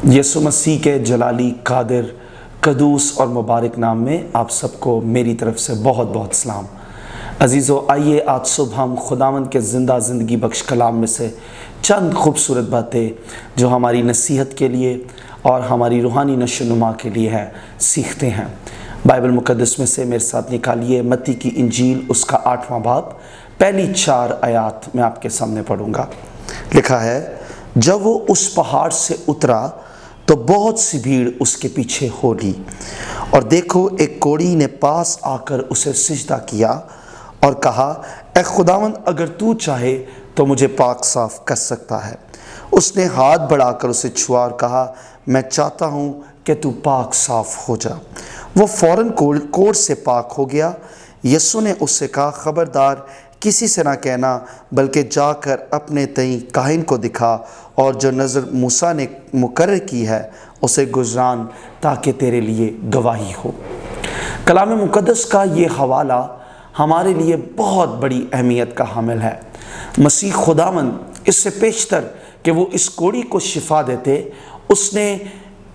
یسوع مسیح کے جلالی، قادر، قدوس اور مبارک نام میں آپ سب کو میری طرف سے بہت بہت سلام۔ عزیزو، آئیے آج صبح ہم خداوند کے زندہ زندگی بخش کلام میں سے چند خوبصورت باتیں جو ہماری نصیحت کے لیے اور ہماری روحانی نشو و نما کے لیے ہے سیکھتے ہیں۔ بائبل مقدس میں سے میرے ساتھ نکالیے متی کی انجیل، اس کا 8واں باب، پہلی 4 آیات میں آپ کے سامنے پڑھوں گا۔ لکھا ہے، جب وہ اس پہاڑ سے اترا تو بہت سی بھیڑ اس کے پیچھے ہو لی، اور دیکھو ایک کوڑی نے پاس آ کر اسے سجدہ کیا اور کہا، اے خداوند، اگر تو چاہے تو مجھے پاک صاف کر سکتا ہے۔ اس نے ہاتھ بڑھا کر اسے چھوا اور کہا، میں چاہتا ہوں کہ تو پاک صاف ہو جا۔ وہ فوراً کوڑ سے پاک ہو گیا۔ یسوع نے اس سے کہا، خبردار کسی سے نہ کہنا، بلکہ جا کر اپنے تئیں کاہن کو دکھا، اور جو نذر موسیٰ نے مقرر کی ہے اسے گزران، تاکہ تیرے لیے گواہی ہو۔ کلام مقدس کا یہ حوالہ ہمارے لیے بہت بڑی اہمیت کا حامل ہے۔ مسیح خداوند اس سے پیشتر کہ وہ اس کوڑی کو شفا دیتے، اس نے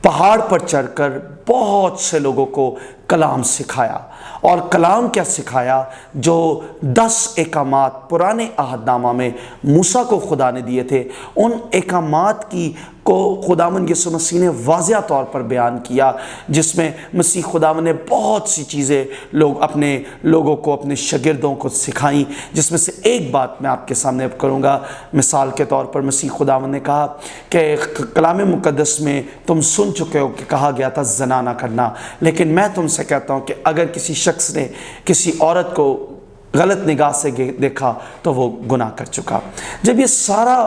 پہاڑ پر چڑھ کر بہت سے لوگوں کو کلام سکھایا۔ اور کلام کیا سکھایا؟ جو 10 احکامات پرانے عہد نامہ میں موسیٰ کو خدا نے دیے تھے، ان احکامات کو خداوند یسوع مسیح نے واضح طور پر بیان کیا، جس میں مسیح خداوند نے بہت سی چیزیں اپنے لوگوں کو، اپنے شاگردوں کو سکھائیں، جس میں سے ایک بات میں آپ کے سامنے کروں گا۔ مثال کے طور پر مسیح خداوند نے کہا کہ کلام مقدس میں تم سن چکے ہو کہ کہا گیا تھا زنا نہ کرنا، لیکن میں تم سے کہتا ہوں کہ اگر کسی شخص نے کسی عورت کو غلط نگاہ سے دیکھا تو وہ گناہ کر چکا۔ جب یہ سارا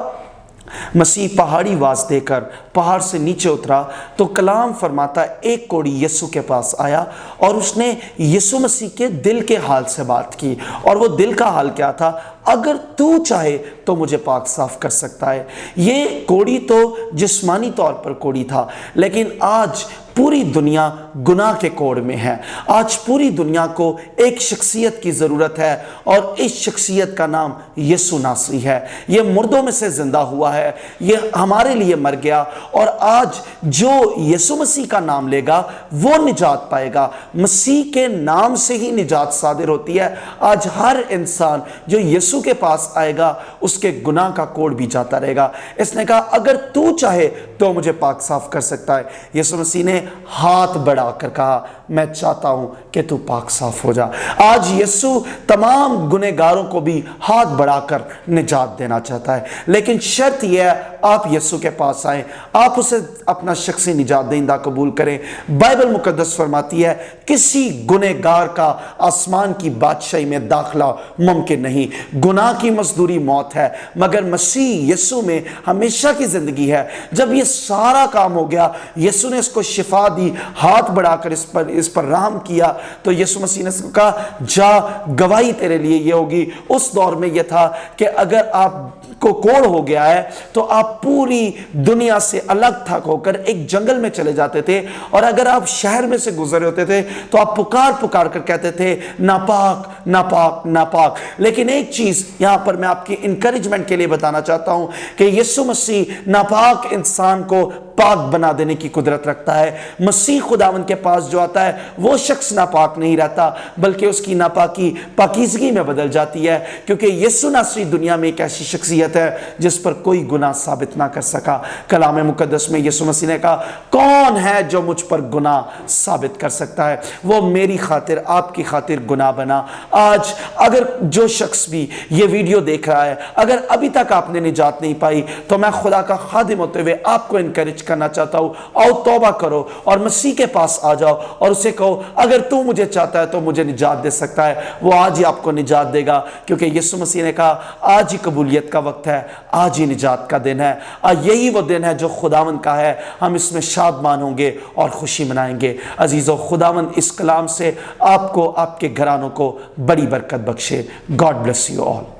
مسیح پہاڑی واز دے کر پہاڑ سے نیچے اترا تو کلام فرماتا ہے، ایک کوڑی یسوع کے پاس آیا اور اس نے یسوع مسیح کے دل کے حال سے بات کی، اور وہ دل کا حال کیا تھا؟ اگر تو چاہے تو مجھے پاک صاف کر سکتا ہے۔ یہ کوڑی تو جسمانی طور پر کوڑی تھا، لیکن آج پوری دنیا گناہ کے کوڑ میں ہے۔ آج پوری دنیا کو ایک شخصیت کی ضرورت ہے، اور اس شخصیت کا نام یسوع ناصری ہے۔ یہ مردوں میں سے زندہ ہوا ہے، یہ ہمارے لیے مر گیا، اور آج جو یسوع مسیح کا نام لے گا وہ نجات پائے گا۔ مسیح کے نام سے ہی نجات صادر ہوتی ہے۔ آج ہر انسان جو یسوع کے پاس آئے گا اس کے گناہ کا کوڑ بھی جاتا رہے گا۔ اس نے کہا، اگر تو چاہے تو مجھے پاک صاف کر سکتا ہے۔ یسوع مسیح نے ہاتھ بڑھا کر کہا، میں چاہتا ہوں کہ تو پاک صاف ہو جا۔ آج یسوع تمام گنہگاروں کو بھی ہاتھ بڑھا کر نجات دینا چاہتا ہے، لیکن شرط یہ ہے آپ یسوع کے پاس آئیں، آپ اسے اپنا شخصی نجات دہندہ قبول کریں۔ بائبل مقدس فرماتی ہے، کسی گنہگار کا آسمان کی بادشاہی میں داخلہ ممکن نہیں۔ گناہ کی مزدوری موت ہے، مگر مسیح یسوع میں ہمیشہ کی زندگی ہے۔ جب یہ سارا کام ہو گیا، یسوع نے اس کو شفا دی، ہاتھ بڑھا کر اس پر رحم کیا، تو یسوع مسیح نے کہا، جا، گواہی تیرے لیے یہ ہوگی۔ اس دور میں یہ تھا کہ اگر آپ کو کوڑ ہو گیا ہے تو آپ پوری دنیا سے الگ تھک ہو کر ایک جنگل میں چلے جاتے تھے، اور اگر آپ شہر میں سے گزرے ہوتے تھے تو آپ پکار کر کہتے تھے، ناپاک ناپاک ناپاک۔ لیکن ایک چیز یہاں پر میں آپ کی انکریجمنٹ کے لیے بتانا چاہتا ہوں کہ یسوع مسیح ناپاک انسان کو پاک بنا دینے کی قدرت رکھتا ہے۔ مسیح خداوند کے پاس جو آتا ہے وہ شخص ناپاک نہیں رہتا، بلکہ اس کی ناپاکی پاکیزگی میں بدل جاتی ہے، کیونکہ یسوع ناصری دنیا میں ایک ایسی شخصیت ہے جس پر کوئی گناہ ثابت نہ کر سکا۔ کلام مقدس میں یسوع مسیح نے کہا، کون ہے جو مجھ پر گناہ ثابت کر سکتا ہے؟ وہ میری خاطر، آپ کی خاطر گناہ بنا۔ آج اگر جو شخص بھی یہ ویڈیو دیکھ رہا ہے، اگر ابھی تک آپ نے نجات نہیں پائی، تو میں خدا کا خادم ہوتے ہوئے آپ کو انکریج کرنا چاہتا ہوں، آؤ توبہ کرو اور مسیح کے پاس آ جاؤ، اور اسے کہو، اگر تو مجھے چاہتا ہے تو مجھے نجات دے سکتا ہے۔ وہ آج ہی آپ کو نجات دے گا، کیونکہ یسوع مسیح نے کہا، آج ہی قبولیت کا وقت ہے، آج ہی نجات کا دن ہے۔ یہی وہ دن ہے جو خداوند کا ہے، ہم اس میں شادمان ہوں گے اور خوشی منائیں گے۔ عزیزو، خداوند اس کلام سے آپ کو، آپ کے گھرانوں کو بڑی برکت بخشے۔ God bless you all.